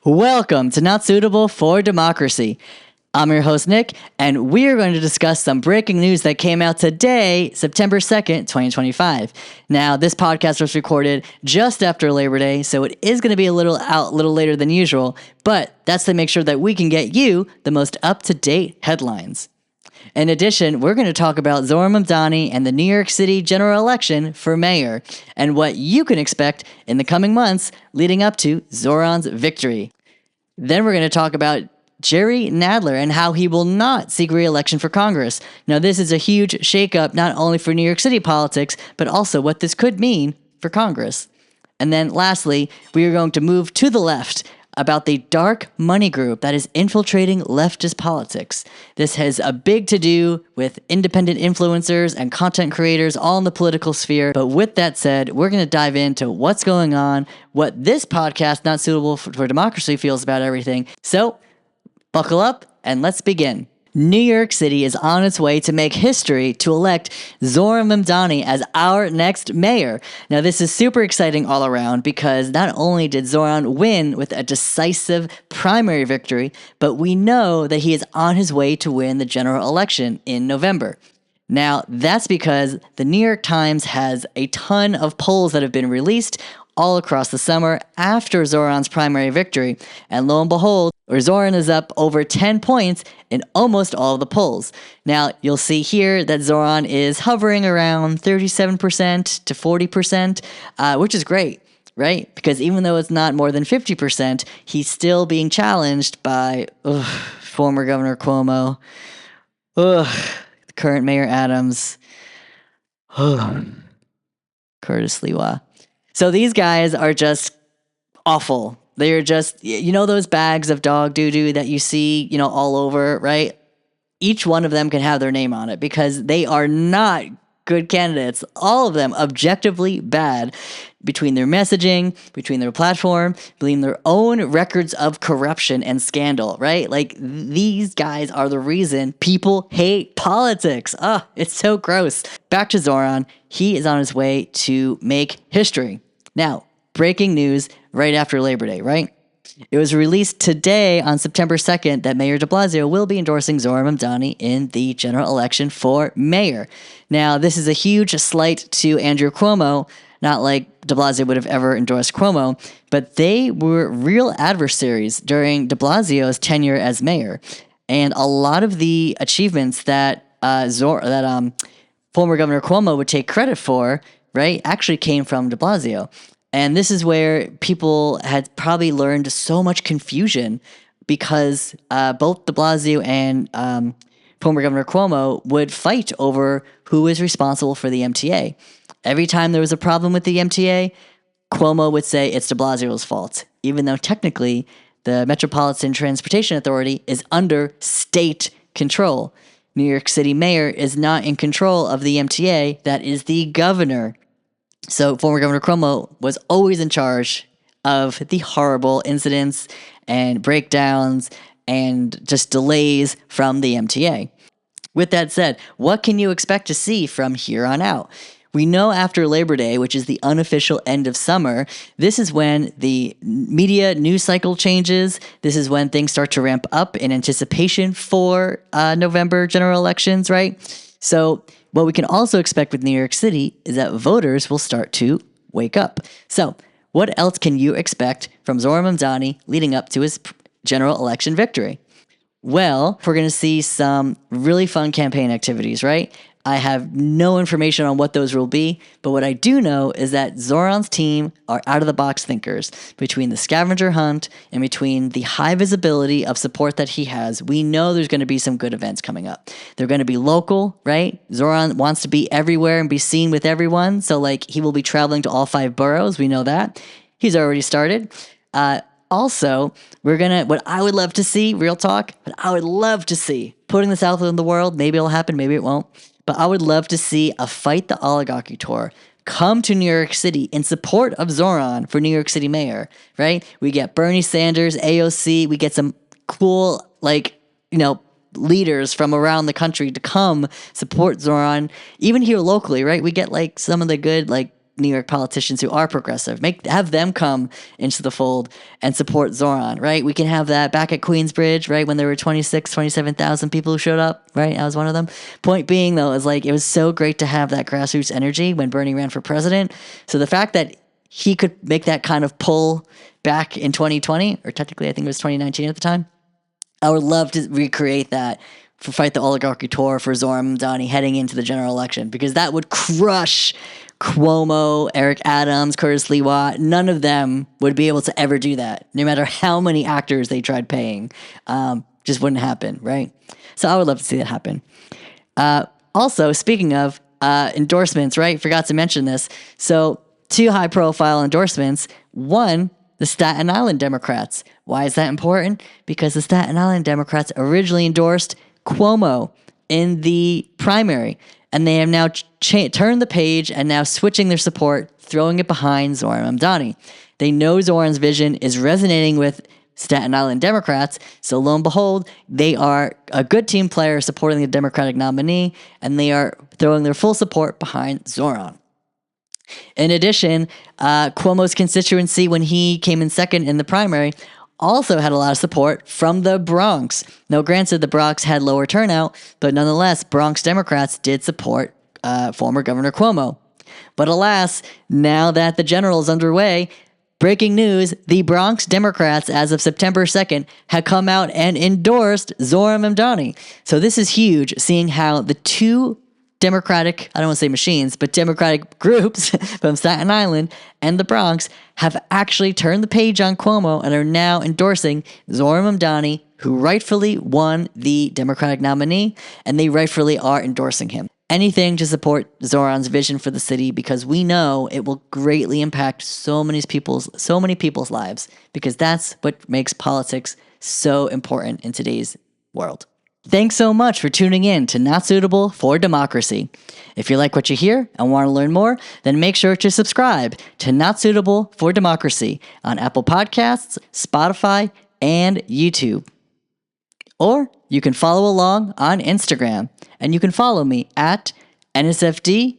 Welcome to Not Suitable for Democracy. I'm your host, Nick, and we're going to discuss some breaking news that came out today, September 2nd, 2025. Now, this podcast was recorded just after Labor Day, so it is going to be a little later than usual, but that's to make sure that we can get you the most up-to-date headlines. In addition, we're going to talk about Zohran Mamdani and the New York City general election for mayor, and what you can expect in the coming months leading up to Zohran's victory. Then we're going to talk about Jerry Nadler and how he will not seek re-election for Congress. Now, this is a huge shakeup not only for New York City politics, but also what this could mean for Congress. And then lastly, we are going to move to the left about the dark money group that is infiltrating leftist politics. This has a big to-do with independent influencers and content creators all in the political sphere. But with that said, we're going to dive into what's going on, what this podcast, Not Suitable for Democracy, feels about everything. So, buckle up and let's begin. New York City is on its way to make history to elect Zohran Mamdani as our next mayor. Now, this is super exciting all around because not only did Zohran win with a decisive primary victory, but we know that he is on his way to win the general election in November. Now, that's because the New York Times has a ton of polls that have been released all across the summer after Zohran's primary victory, and lo and behold, Zohran is up over 10 points in almost all of the polls. Now, you'll see here that Zohran is hovering around 37% to 40%, which is great, right? Because even though it's not more than 50%, he's still being challenged by former Governor Cuomo, current Mayor Adams, Curtis Lewa. So these guys are just awful. They're just, those bags of dog doo-doo that you see, all over, right? Each one of them can have their name on it because they are not good candidates. All of them objectively bad between their messaging, between their platform, between their own records of corruption and scandal, right? Like, these guys are the reason people hate politics. It's so gross. Back to Zohran. He is on his way to make history. Now, breaking news right after Labor Day, right? It was released today on September 2nd that Mayor de Blasio will be endorsing Zohran Mamdani in the general election for mayor. Now, this is a huge slight to Andrew Cuomo, not like de Blasio would have ever endorsed Cuomo, but they were real adversaries during de Blasio's tenure as mayor. And a lot of the achievements that former Governor Cuomo would take credit for, right, actually came from de Blasio. And this is where people had probably learned so much confusion because both de Blasio and former Governor Cuomo would fight over who is responsible for the MTA. Every time there was a problem with the MTA, Cuomo would say it's de Blasio's fault, even though technically the Metropolitan Transportation Authority is under state control. New York City mayor is not in control of the MTA. That is the governor. So former Governor Cuomo was always in charge of the horrible incidents and breakdowns and just delays from the MTA. With that said, what can you expect to see from here on out? We know after Labor Day, which is the unofficial end of summer, this is when the media news cycle changes. This is when things start to ramp up in anticipation for November general elections, right? So what we can also expect with New York City is that voters will start to wake up. So what else can you expect from Zohran Mamdani leading up to his general election victory? Well, we're going to see some really fun campaign activities, right? I have no information on what those will be, but what I do know is that Zohran's team are out-of-the-box thinkers. Between the scavenger hunt and between the high visibility of support that he has, we know there's going to be some good events coming up. They're going to be local, right? Zohran wants to be everywhere and be seen with everyone, so he will be traveling to all 5 boroughs. We know that. He's already started. Also, what I would love to see, real talk, but I would love to see, putting this out in the world, maybe it'll happen, maybe it won't, but I would love to see a Fight the Oligarchy tour come to New York City in support of Zohran for New York City mayor, right? We get Bernie Sanders, AOC, we get some cool, leaders from around the country to come support Zohran, even here locally, right? We get some of the good, New York politicians who are progressive. Have them come into the fold and support Zohran, right? We can have that back at Queensbridge, right? When there were 27,000 people who showed up, right? I was one of them. Point being, though, is like, it was so great to have that grassroots energy when Bernie ran for president. So the fact that he could make that kind of pull back in 2020, or technically I think it was 2019 at the time, I would love to recreate that for Fight the Oligarchy tour for Zohran Mamdani heading into the general election, because that would crush Cuomo, Eric Adams, Curtis Lee Watt. None of them would be able to ever do that, no matter how many actors they tried paying. Just wouldn't happen, right? So I would love to see that happen. Also, speaking of endorsements, right? Forgot to mention this. So 2 high-profile endorsements. One, the Staten Island Democrats. Why is that important? Because the Staten Island Democrats originally endorsed Cuomo in the primary, and they have now turned the page and now switching their support, throwing it behind Zohran Mamdani. They know Zohran's vision is resonating with Staten Island Democrats, so lo and behold, they are a good team player supporting the Democratic nominee, and they are throwing their full support behind Zohran. In addition, Cuomo's constituency, when he came in second in the primary, also had a lot of support from the Bronx. Now, granted, the Bronx had lower turnout, but nonetheless, Bronx Democrats did support former Governor Cuomo. But alas, now that the general is underway, breaking news, the Bronx Democrats, as of September 2nd, had come out and endorsed Zohran Mamdani. So this is huge, seeing how the 2 Democratic, I don't want to say machines, but Democratic groups from Staten Island and the Bronx have actually turned the page on Cuomo and are now endorsing Zohran Mamdani, who rightfully won the Democratic nominee, and they rightfully are endorsing him. Anything to support Zohran's vision for the city, because we know it will greatly impact so many people's lives, because that's what makes politics so important in today's world. Thanks so much for tuning in to Not Suitable for Democracy. If you like what you hear and want to learn more, then make sure to subscribe to Not Suitable for Democracy on Apple Podcasts, Spotify, and YouTube. Or you can follow along on Instagram, and you can follow me at NSFD_pod.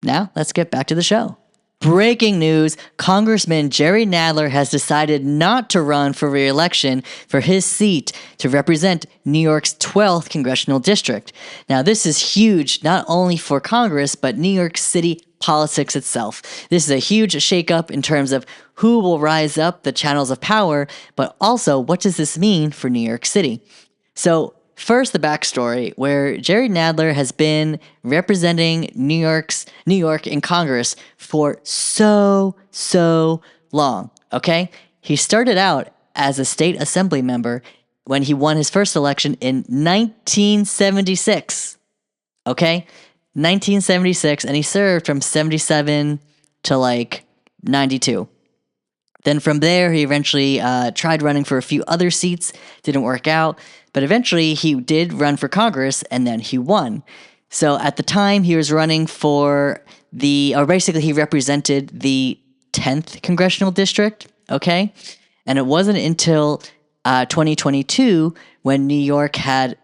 Now, let's get back to the show. Breaking news, Congressman Jerry Nadler has decided not to run for re-election for his seat to represent New York's 12th congressional district. Now, this is huge, not only for Congress, but New York City politics itself. This is a huge shakeup in terms of who will rise up the channels of power, but also what does this mean for New York City? So, first, the backstory, where Jerry Nadler has been representing New York in Congress for so long, okay? He started out as a state assembly member when he won his first election in 1976, okay? 1976, and he served from 77 to 92. Then from there, he eventually tried running for a few other seats, didn't work out, but eventually he did run for Congress, and then he won. So at the time, he was running for he represented the 10th congressional district, okay? And it wasn't until 2022 when New York had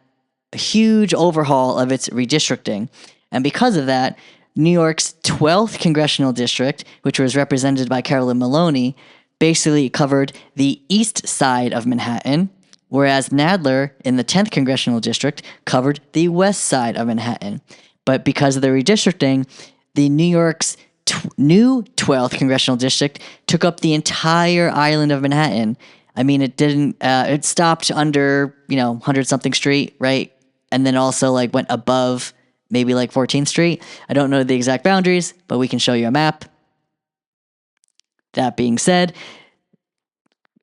a huge overhaul of its redistricting. And because of that, New York's 12th congressional district, which was represented by Carolyn Maloney, basically covered the east side of Manhattan, whereas Nadler in the 10th congressional district covered the west side of Manhattan. But because of the redistricting, the New York's new 12th congressional district took up the entire island of Manhattan. I mean, it stopped under, 100-something Street, right? And then also went above maybe 14th Street. I don't know the exact boundaries, but we can show you a map. That being said,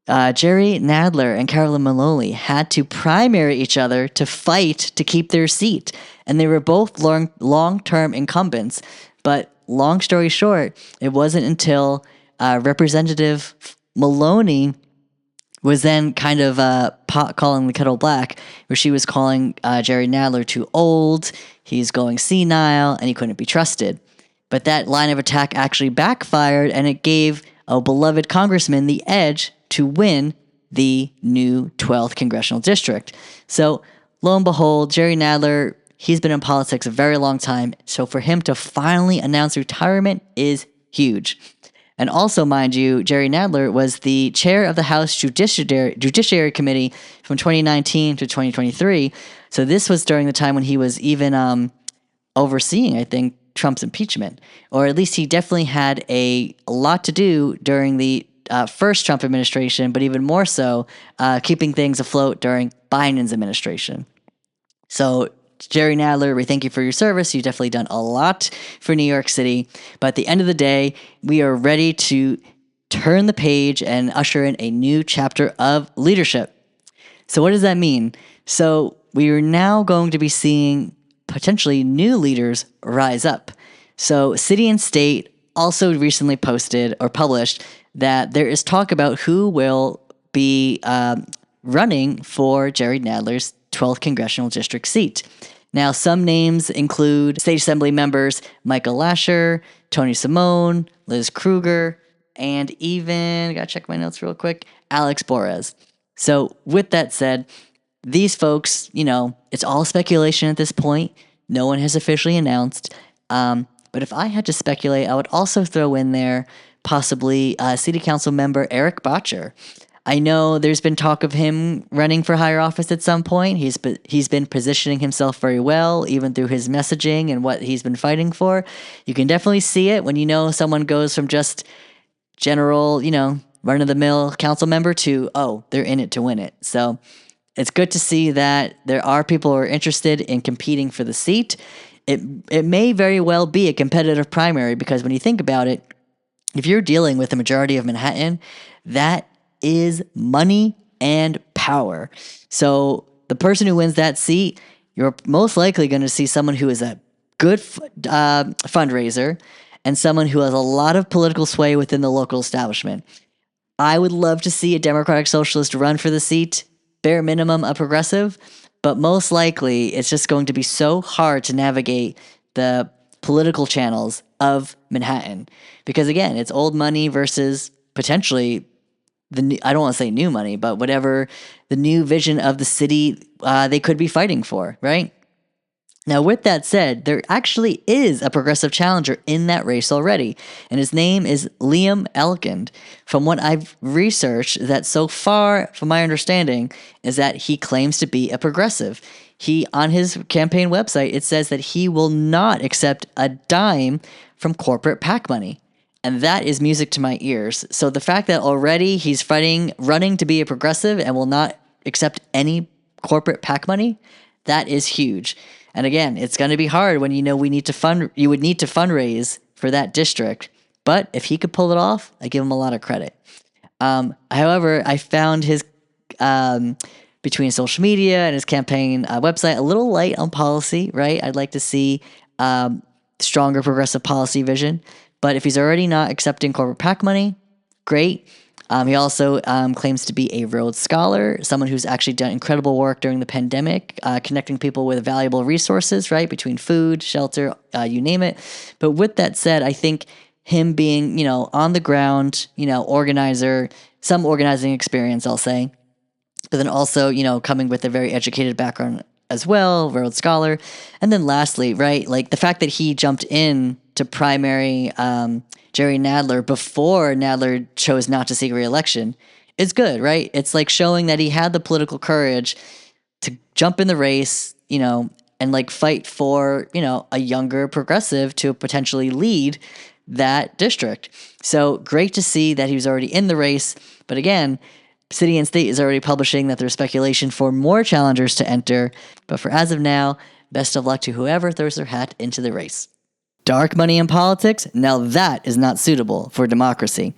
Jerry Nadler and Carolyn Maloney had to primary each other to fight to keep their seat. And they were both long-term incumbents. But long story short, it wasn't until Representative Maloney was then kind of pot calling the kettle black, where she was calling Jerry Nadler too old, he's going senile, and he couldn't be trusted. But that line of attack actually backfired, and it gave a beloved congressman the edge to win the new 12th congressional district. So, lo and behold, Jerry Nadler He's been in politics a very long time. So for him to finally announce retirement is huge. And also, mind you, Jerry Nadler was the chair of the House Judiciary Committee from 2019 to 2023. So this was during the time when he was even overseeing, I think, Trump's impeachment. Or at least he definitely had a lot to do during the first Trump administration, but even more so keeping things afloat during Biden's administration. So Jerry Nadler, we thank you for your service. You've definitely done a lot for New York City. But at the end of the day, we are ready to turn the page and usher in a new chapter of leadership. So what does that mean? So we are now going to be seeing potentially new leaders rise up. So City and State also recently posted or published that there is talk about who will be running for Jerry Nadler's 12th congressional district seat. Now, some names include State Assembly members Michael Lasher, Tony Simone, Liz Kruger, and even, gotta check my notes real quick, Alex Borez. So with that said, these folks, it's all speculation at this point. No one has officially announced. But if I had to speculate, I would also throw in there possibly City Council member Eric Botcher. I know there's been talk of him running for higher office at some point. He's been positioning himself very well, even through his messaging and what he's been fighting for. You can definitely see it when someone goes from just general, run-of-the-mill council member to, they're in it to win it. So it's good to see that there are people who are interested in competing for the seat. It may very well be a competitive primary because when you think about it, if you're dealing with the majority of Manhattan, that is money and power. So the person who wins that seat, you're most likely going to see someone who is a good fundraiser and someone who has a lot of political sway within the local establishment. I would love to see a Democratic Socialist run for the seat, bare minimum a progressive, but most likely it's just going to be so hard to navigate the political channels of Manhattan. Because again, it's old money versus potentially I don't want to say new money, but whatever the new vision of the city they could be fighting for, right? Now, with that said, there actually is a progressive challenger in that race already, and his name is Liam Elkind. From what I've researched, that so far, from my understanding, is that he claims to be a progressive. On his campaign website, it says that he will not accept a dime from corporate PAC money. And that is music to my ears. So the fact that already he's running to be a progressive and will not accept any corporate PAC money, that is huge. And again, it's going to be hard when you would need to fundraise for that district. But if he could pull it off, I give him a lot of credit. However, I found his between social media and his campaign website a little light on policy, right? I'd like to see stronger progressive policy vision. But if he's already not accepting corporate PAC money, great. He also claims to be a Rhodes Scholar, someone who's actually done incredible work during the pandemic, connecting people with valuable resources, right, between food, shelter, you name it. But with that said, I think him being, on the ground, organizer, some organizing experience, I'll say, but then also, coming with a very educated background as well, Rhodes Scholar. And then lastly, right, like the fact that he jumped in to primary Jerry Nadler before Nadler chose not to seek re-election is good, right? It's like showing that he had the political courage to jump in the race, and like fight for, a younger progressive to potentially lead that district. So great to see that he was already in the race. But again, City and State is already publishing that there's speculation for more challengers to enter. But for as of now, best of luck to whoever throws their hat into the race. Dark money in politics? Now that is not suitable for democracy.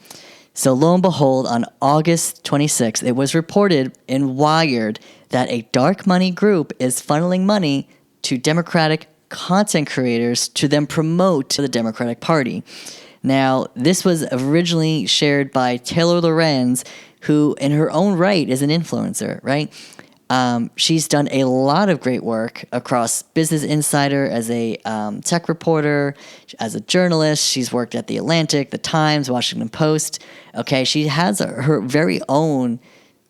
So lo and behold, on August 26th, it was reported in Wired that a dark money group is funneling money to Democratic content creators to then promote the Democratic Party. Now, this was originally shared by Taylor Lorenz, who in her own right is an influencer, right? She's done a lot of great work across Business Insider as a tech reporter, as a journalist. She's worked at The Atlantic, The Times, Washington Post. Okay, she has her very own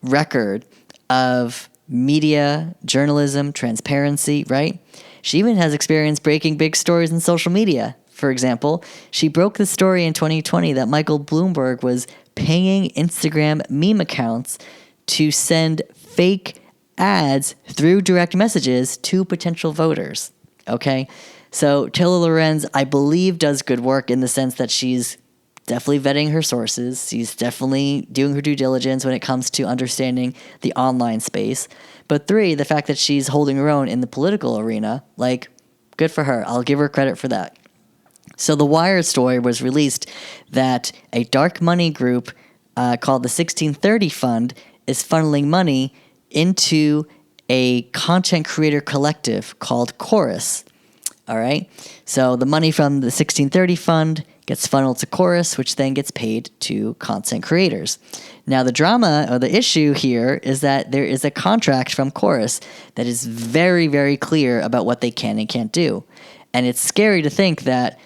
record of media, journalism, transparency, right? She even has experience breaking big stories in social media. For example, she broke the story in 2020 that Michael Bloomberg was paying Instagram meme accounts to send fake ads through direct messages to potential voters. Okay? So Taylor Lorenz, I believe, does good work in the sense that she's definitely vetting her sources. She's definitely doing her due diligence when it comes to understanding the online space. But 3, the fact that she's holding her own in the political arena, like, good for her. I'll give her credit for that. So the Wired story was released that a dark money group called the 1630 Fund is funneling money into a content creator collective called Chorus. All right? So the money from the 1630 Fund gets funneled to Chorus, which then gets paid to content creators. Now, the drama or the issue here is that there is a contract from Chorus that is very, very clear about what they can and can't do. And it's scary to think that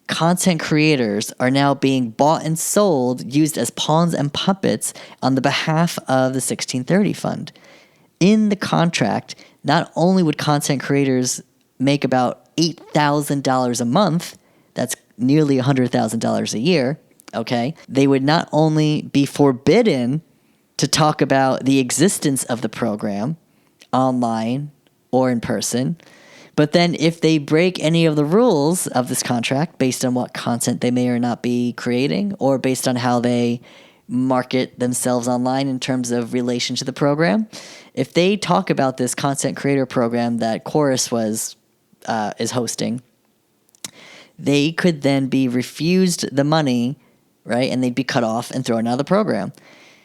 content creators are now being bought and sold, used as pawns and puppets on the behalf of the 1630 Fund. In the contract, not only would content creators make about $8,000 a month, that's nearly $100,000 a year, okay? They would not only be forbidden to talk about the existence of the program online or in person, but then if they break any of the rules of this contract based on what content they may or not be creating or based on how they market themselves online in terms of relation to the program, if they talk about this content creator program that Chorus is hosting, they could then be refused the money, right? And they'd be cut off and thrown out of the program.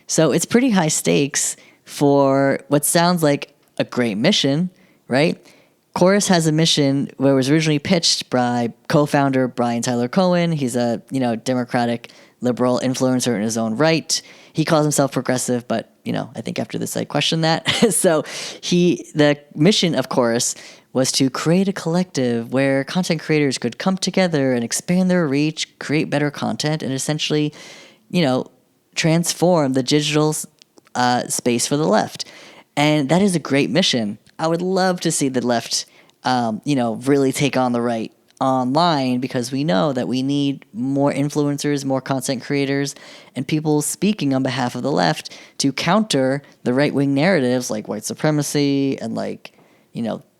So it's pretty high stakes for what sounds like a great mission, right? Chorus has a mission where it was originally pitched by co-founder Brian Tyler Cohen. He's a Democratic liberal influencer in his own right. He calls himself progressive, but I think after this I question that. So the mission of Chorus was to create a collective where content creators could come together and expand their reach, create better content, and essentially, transform the digital space for the left. And that is a great mission. I would love to see the left, really take on the right online, because we know that we need more influencers, more content creators, and people speaking on behalf of the left to counter the right-wing narratives like white supremacy and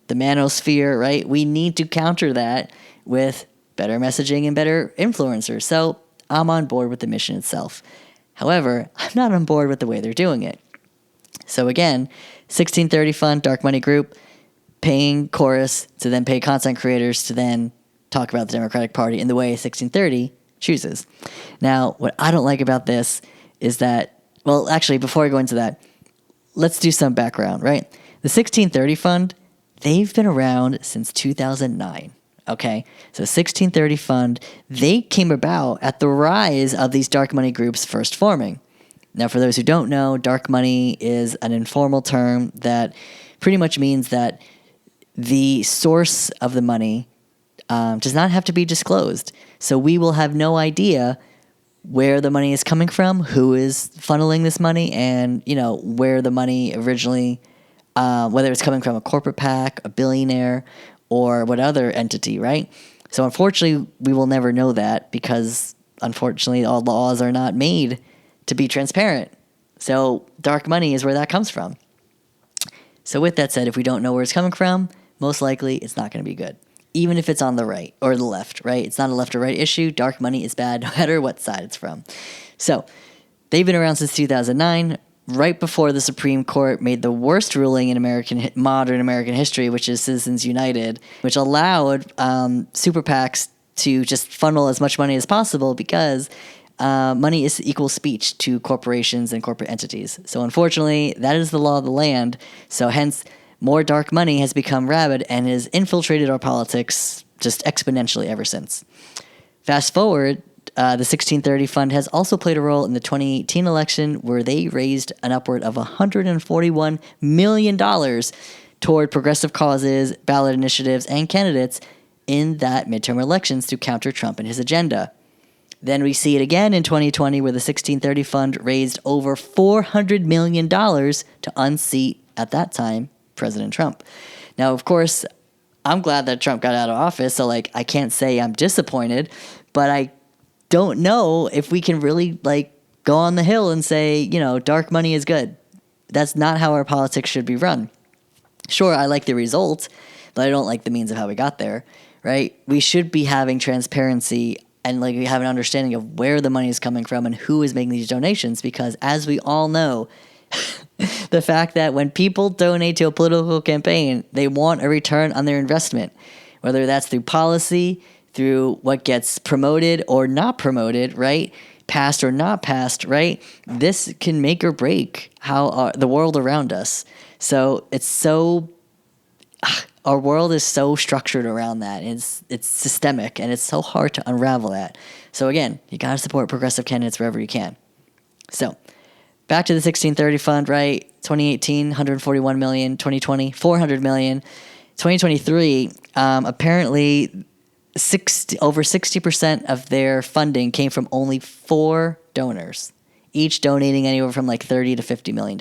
the manosphere, right? We need to counter that with better messaging and better influencers. So I'm on board with the mission itself. However, I'm not on board with the way they're doing it. So again, 1630 Fund, dark money group, paying Chorus to then pay content creators to then talk about the Democratic Party in the way 1630 chooses. Now, what I don't like about this is that, well, actually, before I go into that, let's do some background, right? The 1630 Fund, they've been around since 2009, okay? So 1630 Fund, they came about at the rise of these dark money groups first forming. Now, for those who don't know, dark money is an informal term that pretty much means that the source of the money does not have to be disclosed. So we will have no idea where the money is coming from, who is funneling this money, and, where the money originally, whether it's coming from a corporate PAC, a billionaire, or what other entity, right? So unfortunately, we will never know that because, unfortunately, all laws are not made to be transparent. So dark money is where that comes from. So with that said, if we don't know where it's coming from, most likely it's not going to be good. Even if it's on the right or the left, right? It's not a left or right issue. Dark money is bad no matter what side it's from. So they've been around since 2009, right before the Supreme Court made the worst ruling in modern American history, which is Citizens United, which allowed super PACs to just funnel as much money as possible because money is equal speech to corporations and corporate entities. So unfortunately, that is the law of the land. So hence, more dark money has become rabid and has infiltrated our politics just exponentially ever since. Fast forward, the 1630 Fund has also played a role in the 2018 election where they raised an upward of $141 million toward progressive causes, ballot initiatives, and candidates in that midterm elections to counter Trump and his agenda. Then we see it again in 2020 where the 1630 Fund raised over $400 million to unseat, at that time, President Trump. Now, of course, I'm glad that Trump got out of office. So like, I can't say I'm disappointed, but I don't know if we can really like go on the hill and say, dark money is good. That's not how our politics should be run. Sure, I like the result, but I don't like the means of how we got there, right? We should be having transparency and like we have an understanding of where the money is coming from and who is making these donations, because as we all know, the fact that when people donate to a political campaign, they want a return on their investment, whether that's through policy, through what gets promoted or not promoted, right? Passed or not passed, right? This can make or break how the world around us. So our world is so structured around that. It's systemic, and it's so hard to unravel that. So again, you got to support progressive candidates wherever you can. So back to the 1630 fund, right? 2018, 141 million. 2020, 400 million. 2023, apparently over 60% of their funding came from only 4 donors, each donating anywhere from like $30 to $50 million.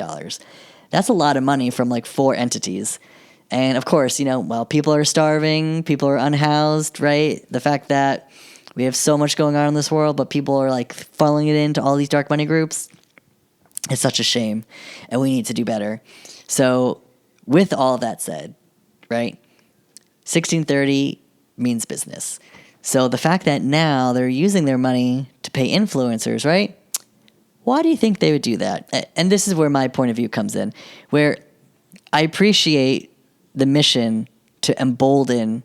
That's a lot of money from like 4 entities. And of course, people are starving, people are unhoused, right? The fact that we have so much going on in this world, but people are like funneling it into all these dark money groups, it's such a shame, and we need to do better. So with all of that said, right, 1630 means business. So the fact that now they're using their money to pay influencers, right? Why do you think they would do that? And this is where my point of view comes in, where I appreciate the mission to embolden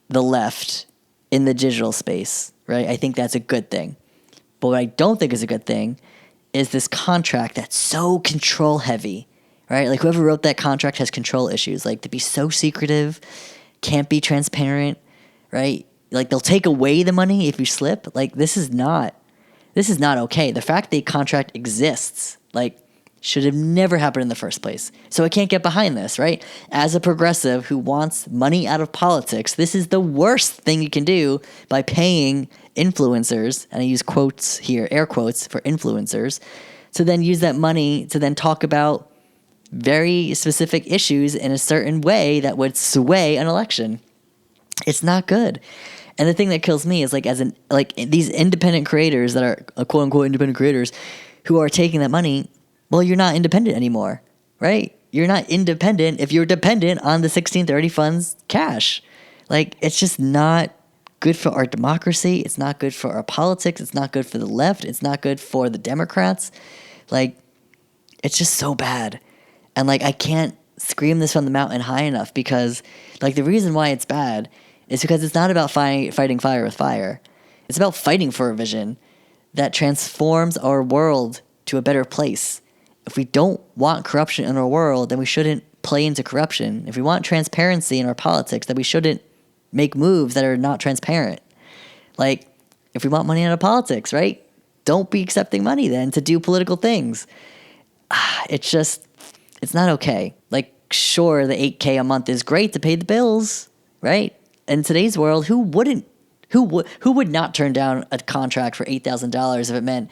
the left in the digital space, right? I think that's a good thing. But what I don't think is a good thing is this contract that's so control heavy, right? Like whoever wrote that contract has control issues, like to be so secretive, can't be transparent, right? Like they'll take away the money if you slip. Like this is not okay. The fact the contract exists, like, should have never happened in the first place. So I can't get behind this, right? As a progressive who wants money out of politics, this is the worst thing you can do by paying influencers, and I use quotes here, air quotes for influencers, to then use that money to then talk about very specific issues in a certain way that would sway an election. It's not good. And the thing that kills me is like these independent creators that are quote unquote independent creators who are taking that money. Well, you're not independent anymore, right? You're not independent if you're dependent on the 1630 fund's cash. Like, it's just not good for our democracy. It's not good for our politics. It's not good for the left. It's not good for the Democrats. Like, it's just so bad. And, like, I can't scream this from the mountain high enough because, like, the reason why it's bad is because it's not about fighting fire with fire. It's about fighting for a vision that transforms our world to a better place. If we don't want corruption in our world, then we shouldn't play into corruption. If we want transparency in our politics, then we shouldn't make moves that are not transparent. Like, if we want money out of politics, right? Don't be accepting money then to do political things. It's not okay. Like, sure, the $8K a month is great to pay the bills, right? In today's world, who would not turn down a contract for $8,000 if it meant,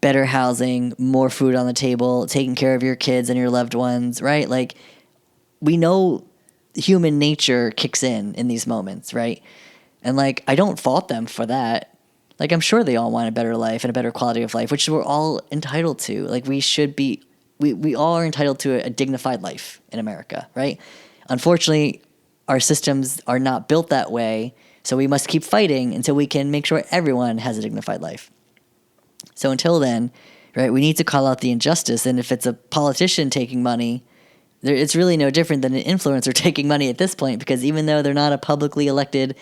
better housing, more food on the table, taking care of your kids and your loved ones, right? Like, we know human nature kicks in these moments, right? And, like, I don't fault them for that. Like, I'm sure they all want a better life and a better quality of life, which we're all entitled to. Like, we all are entitled to a dignified life in America, right? Unfortunately, our systems are not built that way, so we must keep fighting until we can make sure everyone has a dignified life. So until then, right, we need to call out the injustice. And if it's a politician taking money, it's really no different than an influencer taking money at this point, because even though they're not a publicly elected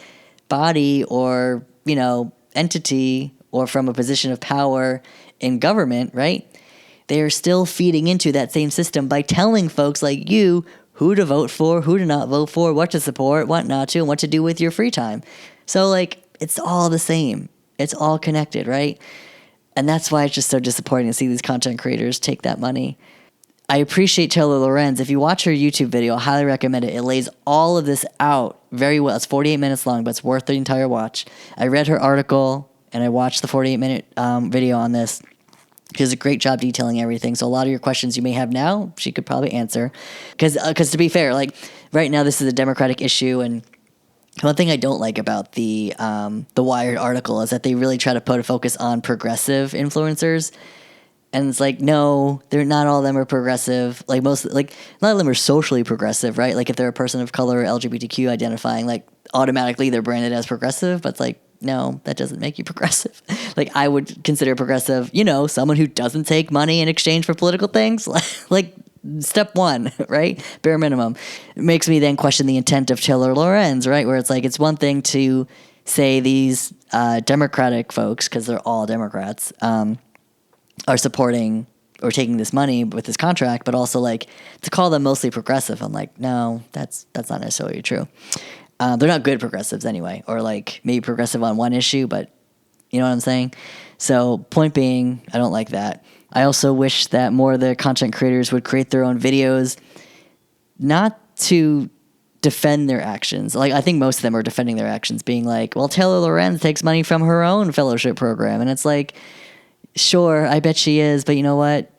body or, entity or from a position of power in government, right, they are still feeding into that same system by telling folks like you who to vote for, who to not vote for, what to support, what not to, and what to do with your free time. So, like, it's all the same. It's all connected, right? And that's why it's just so disappointing to see these content creators take that money. I appreciate Taylor Lorenz. If you watch her YouTube video, I highly recommend it. It lays all of this out very well. It's 48 minutes long, but it's worth the entire watch. I read her article, and I watched the 48-minute video on this. She does a great job detailing everything. So a lot of your questions you may have now, she could probably answer. Because to be fair, like right now this is a Democratic issue, and one thing I don't like about the Wired article is that they really try to put a focus on progressive influencers. And it's like, no, they're not all of them are progressive. Like none of them are socially progressive, right? Like if they're a person of color or LGBTQ identifying, like automatically they're branded as progressive. But it's like, no, that doesn't make you progressive. Like I would consider progressive, someone who doesn't take money in exchange for political things. Like step one, right? Bare minimum. It makes me then question the intent of Taylor Lorenz, right? Where it's like, it's one thing to say these Democratic folks, because they're all Democrats, are supporting or taking this money with this contract, but also like to call them mostly progressive. I'm like, no, that's not necessarily true. They're not good progressives anyway, or like maybe progressive on one issue, but you know what I'm saying? So point being, I don't like that. I also wish that more of the content creators would create their own videos, not to defend their actions. Like I think most of them are defending their actions, being like, well, Taylor Lorenz takes money from her own fellowship program. And it's like, sure, I bet she is, but you know what?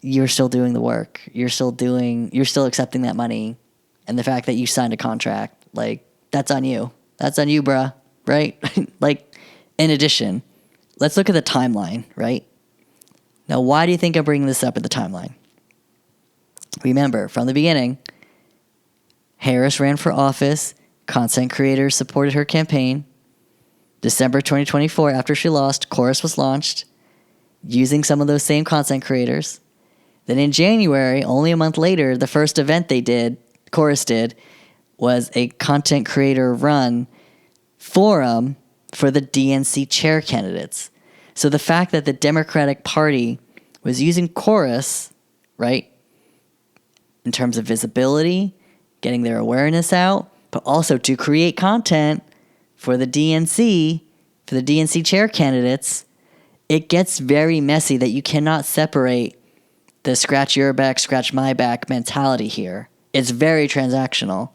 You're still doing the work. You're still accepting that money. And the fact that you signed a contract, like, that's on you. That's on you, bruh, right? Like, in addition, let's look at the timeline, right? Now, why do you think I'm bringing this up at the timeline? Remember, from the beginning, Harris ran for office. Content creators supported her campaign. December 2024, after she lost, Chorus was launched, using some of those same content creators. Then in January, only a month later, the first event Chorus did, was a content creator run forum for the DNC chair candidates. So the fact that the Democratic Party was using Chorus, right, in terms of visibility, getting their awareness out, but also to create content for the DNC chair candidates, it gets very messy that you cannot separate the scratch your back, scratch my back mentality here. It's very transactional.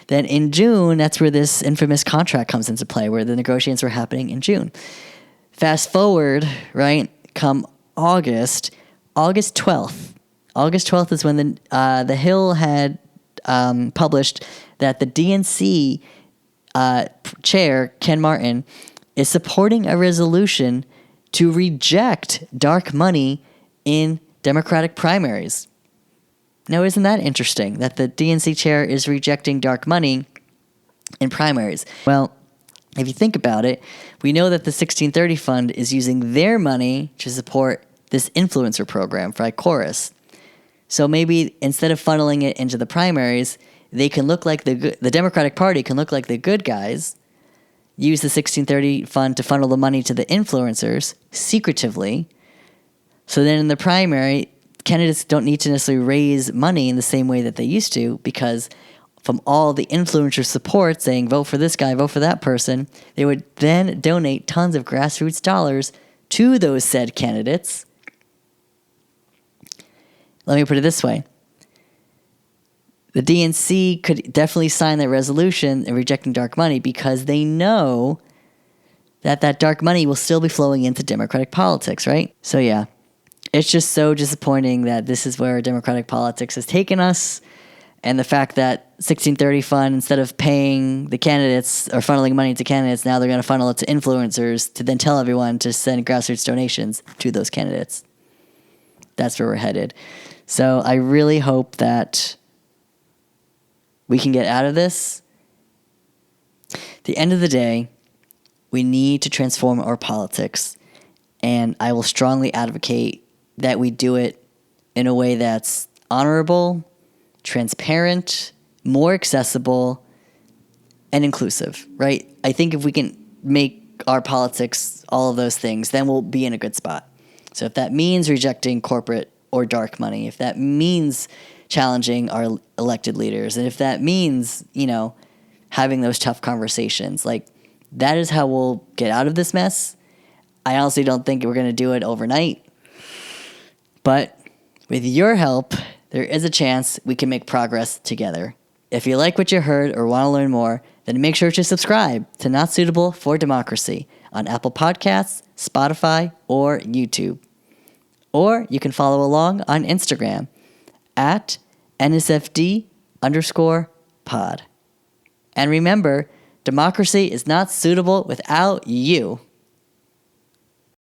Then in June, that's where this infamous contract comes into play, where the negotiations were happening in June. Fast forward, right, come August 12th. August 12th is when the Hill had published that the DNC chair, Ken Martin, is supporting a resolution to reject dark money in Democratic primaries. Now, isn't that interesting that the DNC chair is rejecting dark money in primaries? Well, if you think about it, we know that the 1630 Fund is using their money to support this influencer program for Chorus. So maybe instead of funneling it into the primaries, they can look like the Democratic Party can look like the good guys, use the 1630 Fund to funnel the money to the influencers secretively. So then in the primary, candidates don't need to necessarily raise money in the same way that they used to, because from all the influencer support saying, vote for this guy, vote for that person, they would then donate tons of grassroots dollars to those said candidates. Let me put it this way. The DNC could definitely sign that resolution in rejecting dark money because they know that that dark money will still be flowing into Democratic politics, right? So yeah, it's just so disappointing that this is where Democratic politics has taken us, and the fact that 1630 Fund, instead of paying the candidates or funneling money to candidates, now they're going to funnel it to influencers to then tell everyone to send grassroots donations to those candidates. That's where we're headed. So I really hope that we can get out of this. At the end of the day, we need to transform our politics, and I will strongly advocate that we do it in a way that's honorable, transparent, more accessible, and inclusive, right? I think if we can make our politics all of those things, then we'll be in a good spot. So if that means rejecting corporate or dark money, if that means challenging our elected leaders, and if that means, having those tough conversations, like, that is how we'll get out of this mess. I honestly don't think we're going to do it overnight. But with your help, there is a chance we can make progress together. If you like what you heard or want to learn more, then make sure to subscribe to Not Suitable for Democracy on Apple Podcasts, Spotify, or YouTube. Or you can follow along on Instagram at NSFD_pod. And remember, democracy is not suitable without you.